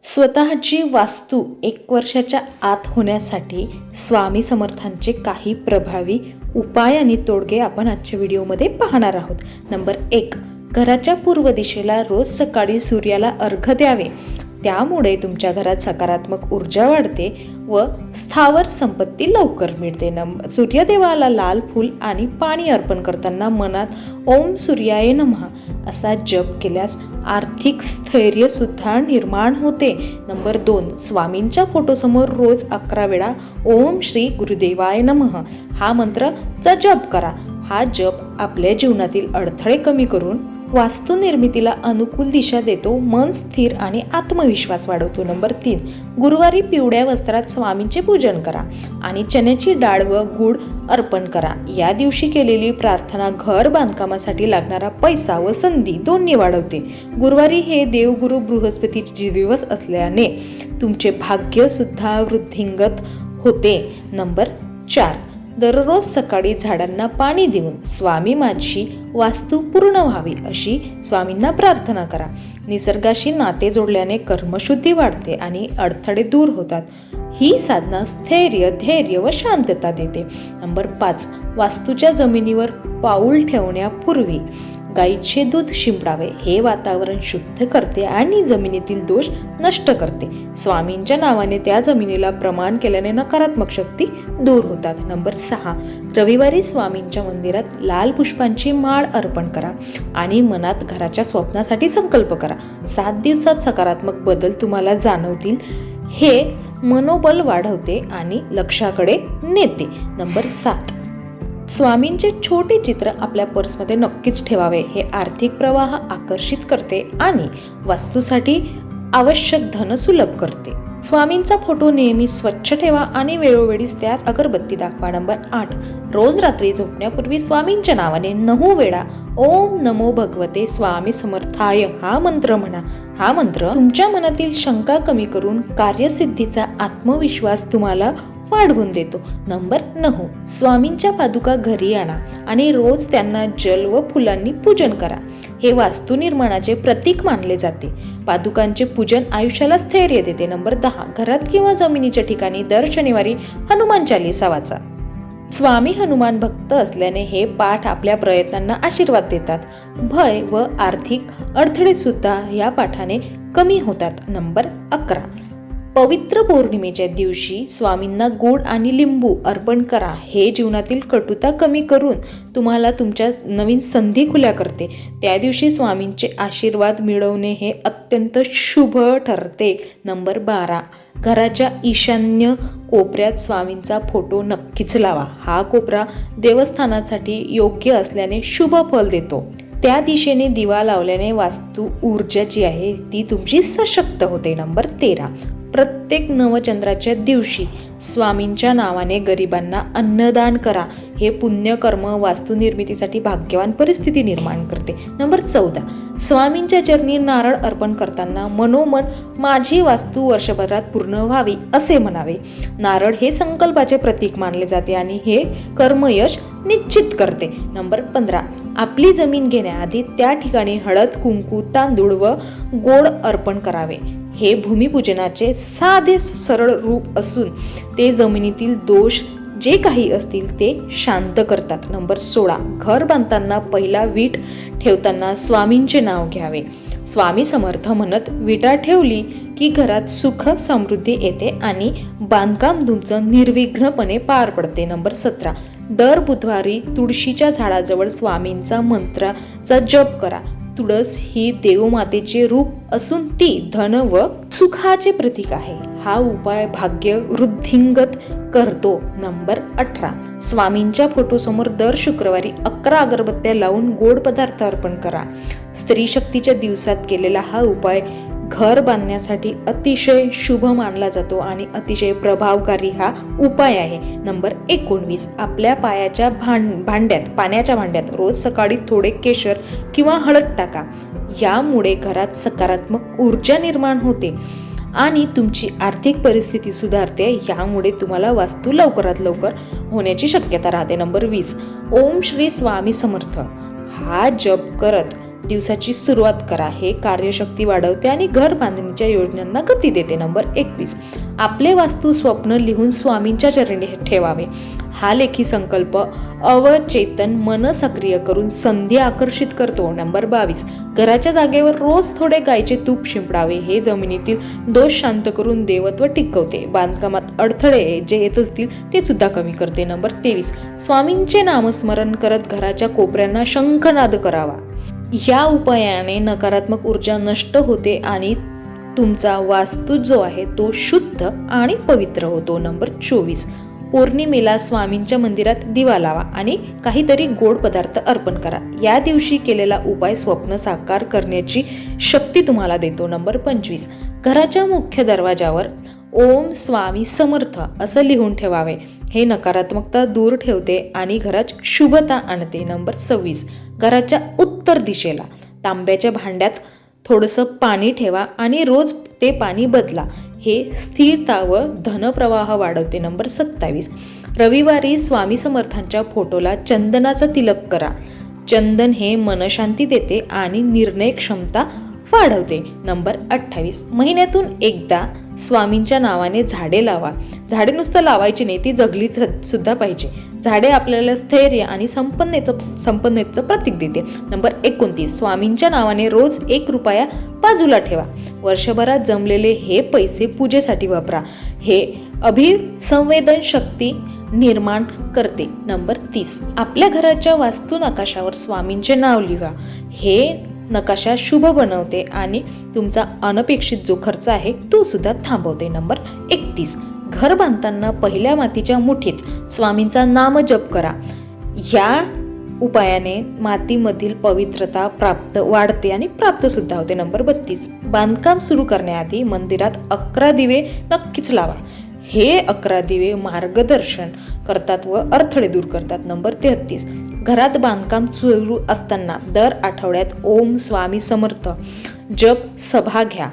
स्वतःची वास्तू 1 वर्षाच्या आत होण्यासाठी स्वामी समर्थांचे काही प्रभावी उपाय आणि तोडगे आपण आजच्या व्हिडिओमध्ये पाहणार आहोत. नंबर 1, घराच्या पूर्व दिशेला रोज सकाळी सूर्याला अर्घ्य द्यावे. त्यामुळे तुमच्या घरात सकारात्मक ऊर्जा वाढते व स्थावर संपत्ती लवकर मिळते. सूर्यदेवाला लाल फूल आणि पाणी अर्पण करताना मनात ओम सूर्याय नमः असा जप केल्यास आर्थिक स्थैर्य सुद्धा निर्माण होते. नंबर 2, स्वामींच्या फोटोसमोर रोज 11 वेळा ओम श्री गुरुदेवाय नमः हा मंत्रचा जप करा. हा जप आपल्या जीवनातील अडथळे कमी करून वास्तू निर्मितीला अनुकूल दिशा देतो, मन स्थिर आणि आत्मविश्वास वाढवतो. नंबर 3, गुरुवारी पिवळ्या वस्त्रात स्वामींचे पूजन करा आणि चण्याची डाळ व गूळ अर्पण करा. या दिवशी केलेली प्रार्थना घर बांधकामासाठी लागणारा पैसा व संधी दोन्ही वाढवते. गुरुवारी हे देवगुरु बृहस्पतीचे दिवस असल्याने तुमचे भाग्य सुद्धा वृद्धिंगत होते. नंबर 4, दररोज सकाळी झाडांना पाणी देऊन स्वामी माझी वास्तू पूर्ण व्हावी अशी स्वामींना प्रार्थना करा. निसर्गाशी नाते जोडल्याने कर्मशुद्धी वाढते आणि अडथळे दूर होतात. ही साधना स्थैर्य, धैर्य व शांतता देते. नंबर 5, वास्तूच्या जमिनीवर पाऊल ठेवण्यापूर्वी गाईचे दूध शिंपडावे. हे वातावरण शुद्ध करते आणि जमिनीतील दोष नष्ट करते. स्वामींच्या नावाने त्या जमिनीला प्रमाण केल्याने नकारात्मक शक्ती दूर होतात. नंबर 6, रविवारी स्वामींच्या मंदिरात लाल पुष्पांची माळ अर्पण करा आणि मनात घराच्या स्वप्नासाठी संकल्प करा. 7 दिवसात सकारात्मक बदल तुम्हाला जाणवतील. हे मनोबल वाढवते आणि लक्ष्याकडे नेते. नंबर 7, स्वामींचे छोटे चित्र आपल्या पर्समध्ये नक्कीच ठेवावे. हे आर्थिक प्रवाह आकर्षित करते आणि वास्तूसाठी आवश्यक धन सुलभ करते. स्वामींचा फोटो नेहमी स्वच्छ ठेवा आणि वेळोवेळी त्यास अगरबत्ती दाखवा. नंबर 8, रोज रात्री झोपण्यापूर्वी स्वामींच्या नावाने 9 वेळा ओम नमो भगवते स्वामी समर्थाय हा मंत्र म्हणा. हा मंत्र तुमच्या मनातील शंका कमी करून कार्यसिद्धीचा आत्मविश्वास तुम्हाला वाढवून देतो. नंबर 9, स्वामींच्या पादुका घरी आणा आणि रोज त्यांना जल व फुलांनी पूजन करा. हे वास्तू निर्माणाचे प्रतीक मानले जाते. पादुकांचे पूजन आयुष्याला स्थैर्य देते. नंबर 10, घरात किंवा जमिनीच्या ठिकाणी दर शनिवारी हनुमान चालीसा वाचा. स्वामी हनुमान भक्त असल्याने हे पाठ आपल्या प्रयत्नांना आशीर्वाद देतात. भय व आर्थिक अडथळे सुद्धा या पाठाने कमी होतात. नंबर 11, पवित्र पौर्णिमेच्या दिवशी स्वामींना गोड आणि लिंबू अर्पण करा. हे जीवनातील कटुता कमी करून तुम्हाला तुमच्या नवीन संधी खुल्या करते. त्या दिवशी स्वामींचे आशीर्वाद मिळवणे हे अत्यंत शुभ ठरते. नंबर 12, घराच्या ईशान्य कोपऱ्यात स्वामींचा फोटो नक्कीच लावा. हा कोपरा देवस्थानासाठी योग्य असल्याने शुभ फल देतो. त्या दिशेने दिवा लावल्याने वास्तू ऊर्जा जी आहे ती तुमची सशक्त होते. नंबर 13, प्रत्येक नवचंद्राच्या दिवशी स्वामींच्या नावाने गरिबांना अन्नदान करा. हे पुण्यकर्म वास्तू निर्मितीसाठी भाग्यवान परिस्थिती निर्माण करते. नंबर 14, स्वामींच्या चरणी नारळ अर्पण करताना मनोमन माझी वास्तू वर्षभरात पूर्ण व्हावी असे म्हणावे. नारळ हे संकल्पाचे प्रतीक मानले जाते आणि हे कर्मयश निश्चित करते. नंबर 15, आपली जमीन घेण्याआधी त्या ठिकाणी हळद, कुंकू, तांदूळ व गोड अर्पण करावे. हे भूमिपूजनाचे साधे सरळ रूप असून ते जमिनीतील दोष जे काही असतील ते शांत करतात. नंबर 16, घर बांधताना पहिला वीट ठेवताना स्वामींचे नाव घ्यावे. स्वामी समर्थ म्हणत विटा ठेवली की घरात सुख समृद्धी येते आणि बांधकाम तुमचं निर्विघ्नपणे पार पडते. नंबर 17, दर बुधवारी तुळशीच्या झाडाजवळ स्वामींचा मंत्राचा जप करा. तुळस ही देवमातेचे रूप असून ती धन व सुखाचे प्रतीक आहे. हा उपाय भाग्य वृद्धिंगत करतो. नंबर 18, स्वामींच्या फोटोसमोर दर शुक्रवारी 11 अगरबत्त्या लावून गोड पदार्थ अर्पण करा. स्त्री शक्तीच्या दिवसात केलेला हा उपाय घर बांधण्यासाठी अतिशय शुभ मानला जातो आणि अतिशय प्रभावकारी हा उपाय आहे. नंबर 19, आपल्या पायाच्या पाण्याच्या भांड्यात रोज सकाळी थोडे केशर किंवा हळद टाका. यामुळे घरात सकारात्मक ऊर्जा निर्माण होते आणि तुमची आर्थिक परिस्थिती सुधारते. यामुळे तुम्हाला वास्तू लवकरात लवकर होण्याची शक्यता राहते. नंबर 20, ओम श्री स्वामी समर्थ हा जप करत दिवसाची सुरुवात करा. हे कार्यशक्ती वाढवते आणि घर बांधणीच्या योजनांना गती देते. नंबर 21, आपले वास्तू स्वप्न लिहून स्वामींच्या चरणी ठेवावे. हा लेखी संकल्प अवचेतन मन सक्रिय करून संधी आकर्षित करतो. नंबर 22, घराच्या जागेवर रोज थोडे गायीचे तूप शिंपडावे. हे जमिनीतील दोष शांत करून देवत्व टिकवते. बांधकामात अडथळे जे येत असतील ते सुद्धा कमी करते. नंबर 23, स्वामींचे नामस्मरण करत घराच्या कोपऱ्यांना शंखनाद करावा. या उपायाने नकारात्मक ऊर्जा नष्ट होते आणि तुमचा वास्तू जो आहे तो शुद्ध आणि पवित्र होतो. नंबर 24, पौर्णिमेला स्वामींच्या मंदिरात दिवा लावा आणि काहीतरी गोड पदार्थ अर्पण करा. या दिवशी केलेला उपाय स्वप्न साकार करण्याची शक्ती तुम्हाला देतो. नंबर 25, घराच्या मुख्य दरवाजावर ओम स्वामी समर्थ असं लिहून ठेवावे. हे नकारात्मकता दूर ठेवते आणि घरात शुभता आणते. नंबर 26, घराच्या उत्तर दिशेला तांब्याच्या भांड्यात थोडंसं पाणी ठेवा आणि रोज ते पाणी बदला. हे स्थिरता व धनप्रवाह वाढवते. नंबर 27, रविवारी स्वामी समर्थांच्या फोटोला चंदनाचा तिलक करा. चंदन हे मनशांती देते आणि निर्णय क्षमता वाढवते. नंबर 28, महिन्यातून एकदा स्वामींच्या नावाने झाडे लावा. झाडे नुसतं लावायची नाही, ती जगली सुद्धा पाहिजे. झाडे आपल्याला स्थैर्य आणि संपन्नतेचं प्रतीक देते. नंबर 29, स्वामींच्या नावाने रोज 1 रुपया बाजूला ठेवा. वर्षभरात जमलेले हे पैसे पूजेसाठी वापरा. हे अभिसंवेदन शक्ती निर्माण करते. नंबर 30, आपल्या घराच्या वास्तू नकाशावर स्वामींचे नाव लिहा. हे नकाशा शुभ बनवते आणि तुमचा अनपेक्षित जो खर्च आहे तो सुद्धा थांबवते. नंबर 31, घर बांधताना पहिल्या मातीच्या मुठीत स्वामींचा नामजप करा. या उपायाने मातीमधील पवित्रता वाढते आणि प्राप्त सुद्धा होते. नंबर 32, बांधकाम सुरू करण्याआधी मंदिरात 11 दिवे नक्कीच लावा. हे 11 दिवे मार्गदर्शन करतात व अडथळे दूर करतात. नंबर 33, घरात बांधकाम सुरू असताना दर आठवड्यात ओम स्वामी समर्थ जप सभा घ्या.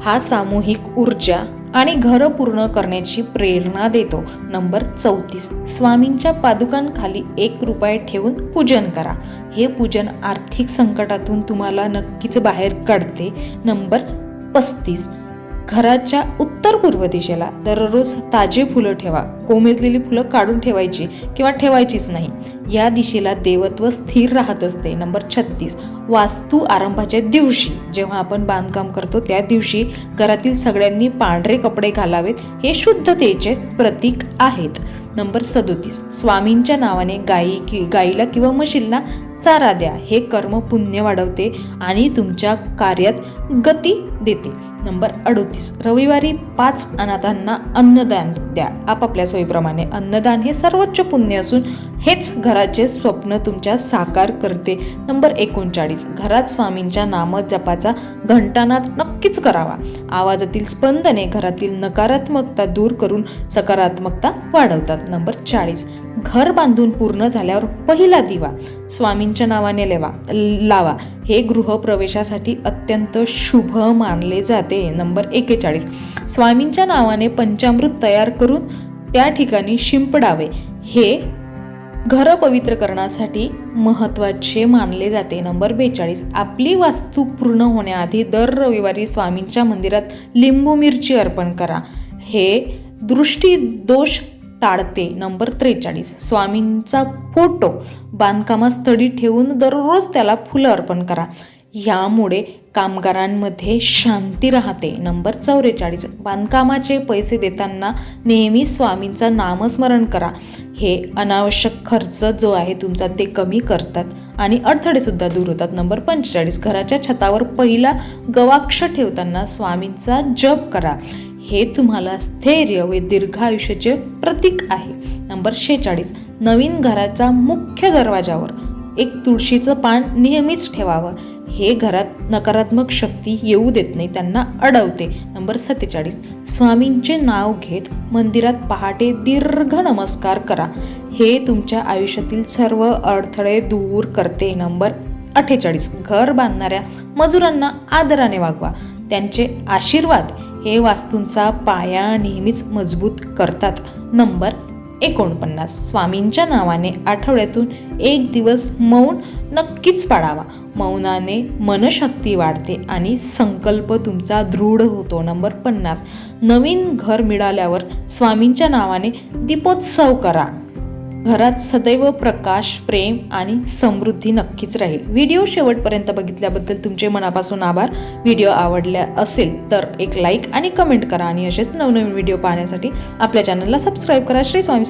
हा सामूहिक ऊर्जा आणि घर पूर्ण करण्याची प्रेरणा देतो. नंबर 34, स्वामींच्या पादुकांखाली 1 रुपया ठेवून पूजन करा. हे पूजन आर्थिक संकटातून तुम्हाला नक्कीच बाहेर काढते. नंबर 35, घराच्या उत्तर पूर्व दिशेला दररोज ताजे फुलं ठेवा. कोमेजलेली फुलं काढून ठेवायची किंवा ठेवायचीच नाही. या दिशेला देवत्व स्थिर राहत असते. नंबर 36, वास्तू आरंभाच्या दिवशी जेव्हा आपण बांधकाम करतो त्या दिवशी घरातील सगळ्यांनी पांढरे कपडे घालावेत. हे शुद्धतेचे प्रतीक आहेत. नंबर 37, स्वामींच्या नावाने गाईला किंवा म्हशींना चारा द्या. हे कर्म पुण्य वाढवते आणि तुमच्या कार्यात गती देते. नंबर 38, रविवारी 5 अनाथांना अन्नदान द्या. आपापल्या सोयीप्रमाणे. अन्नदान हे सर्वोच्च पुण्य असून हेच घराचे स्वप्न तुमच्या साकार करते. नंबर 39, घरात स्वामींच्या नामजपाचा घंटानाद नक्कीच करावा. आवाजातील स्पंदने घरातील नकारात्मकता दूर करून सकारात्मकता वाढवतात. नंबर 40, घर बांधून पूर्ण झाल्यावर पहिला दिवा स्वामींच्या नावाने लावा. हे गृहप्रवेशासाठी अत्यंत शुभ मानले जाते. नंबर 41, स्वामींच्या नावाने पंचामृत तयार करून त्या ठिकाणी शिंपडावे. हे घर पवित्र करण्यासाठी महत्त्वाचे मानले जाते. नंबर 42, आपली वास्तू पूर्ण होण्याआधी दर रविवारी स्वामींच्या मंदिरात लिंबू मिरची अर्पण करा. हे दृष्टी दोष टाळते. नंबर 43, स्वामींचा फोटो बांधकामास्थळी ठेवून दररोज त्याला फुलं अर्पण करा. यामुळे कामगारांमध्ये शांती राहते. नंबर 44, बांधकामाचे पैसे देताना नेहमी स्वामींचा नामस्मरण करा. हे अनावश्यक खर्च जो आहे तुमचा ते कमी करतात आणि अडथळे सुद्धा दूर होतात. नंबर 45, घराच्या छतावर पहिला गवाक्ष ठेवताना स्वामींचा जप करा. हे तुम्हाला स्थैर्य व दीर्घायुष्याचे प्रतीक आहे. नंबर 46, नवीन घराचा मुख्य दरवाजावर 1 तुळशीचं पान नेहमीच ठेवावं. हे घरात नकारात्मक शक्ती येऊ देत नाही, त्यांना अडवते. नंबर 47, स्वामींचे नाव घेत मंदिरात पहाटे दीर्घ नमस्कार करा. हे तुमच्या आयुष्यातील सर्व अडथळे दूर करते. नंबर 48, घर बांधणाऱ्या मजुरांना आदराने वागवा. त्यांचे आशीर्वाद हे वास्तूंचा पाया नेहमीच मजबूत करतात. नंबर 49 स्वामींच्या नावाने आठवड्यातून एक दिवस मौन नक्कीच पाळावा. मौनाने मनशक्ती वाढते आणि संकल्प तुमचा दृढ होतो. नंबर 50 नवीन घर मिळाल्यावर स्वामींच्या नावाने दीपोत्सव करा. घरात सदैव प्रकाश, प्रेम आणि समृद्धी नक्कीच राहील. व्हिडिओ शेवटपर्यंत बघितल्याबद्दल तुमचे मनापासून आभार. व्हिडिओ आवडला असेल तर एक लाईक आणि कमेंट करा आणि असेच नवनवीन व्हिडिओ पाहण्यासाठी आपल्या चॅनलला सबस्क्राईब करा. श्री स्वामी